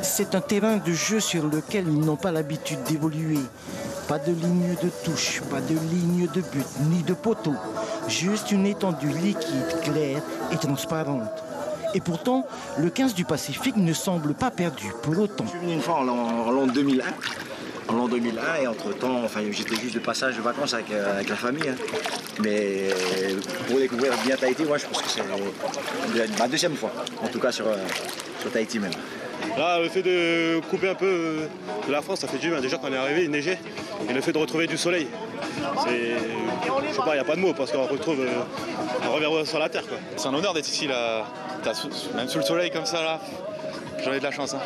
C'est un terrain de jeu sur lequel ils n'ont pas l'habitude d'évoluer. Pas de ligne de touche, pas de ligne de but, ni de poteau. Juste une étendue liquide, claire et transparente. Et pourtant, le 15 du Pacifique ne semble pas perdu pour autant. Je suis venu une fois en l'an 2001. En l'an 2001, et entre-temps, j'étais juste de passage de vacances avec la famille. Mais pour découvrir bien Tahiti, moi, je pense que c'est ma deuxième fois, en tout cas sur Tahiti même. Là, le fait de couper un peu de la France, ça fait du bien. Déjà, quand on est arrivé, il neigeait. Et le fait de retrouver du soleil, je sais pas, il n'y a pas de mots, parce qu'on retrouve un revers sur la terre, quoi. C'est un honneur d'être ici, là. Même sous le soleil comme ça, là. J'en ai de la chance.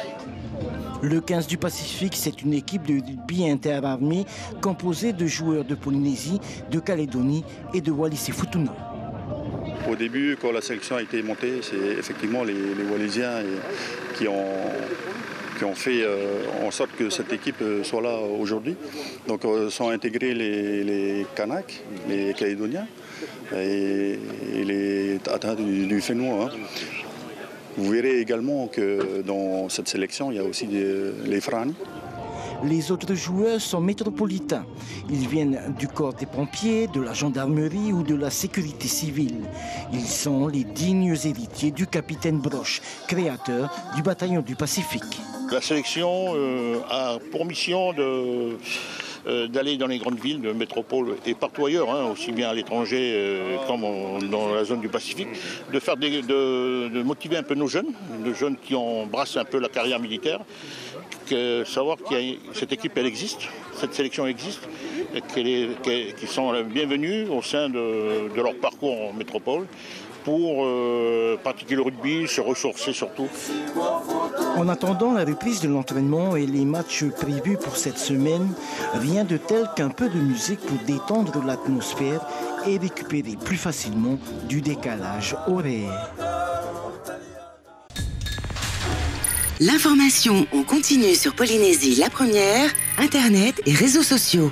Le 15 du Pacifique, c'est une équipe de rugby interarmée composée de joueurs de Polynésie, de Calédonie et de Wallis-et-Futuna. Au début, quand la sélection a été montée, c'est effectivement les Wallisiens qui ont fait en sorte que cette équipe soit là aujourd'hui. Donc sont intégrés les Kanaks, les Calédoniens et les Tatas du Fénois. Vous verrez également que dans cette sélection, il y a aussi les Frani. Les autres joueurs sont métropolitains. Ils viennent du corps des pompiers, de la gendarmerie ou de la sécurité civile. Ils sont les dignes héritiers du capitaine Broche, créateur du bataillon du Pacifique. La sélection a pour mission d'aller dans les grandes villes de métropole et partout ailleurs, aussi bien à l'étranger comme dans la zone du Pacifique, de motiver un peu nos jeunes qui embrassent un peu la carrière militaire, savoir que cette équipe elle existe, cette sélection existe, et qu'ils sont bienvenus au sein de leur parcours en métropole pour pratiquer le rugby, se ressourcer surtout. En attendant la reprise de l'entraînement et les matchs prévus pour cette semaine, rien de tel qu'un peu de musique pour détendre l'atmosphère et récupérer plus facilement du décalage horaire. L'information en continu sur Polynésie la première, Internet et réseaux sociaux.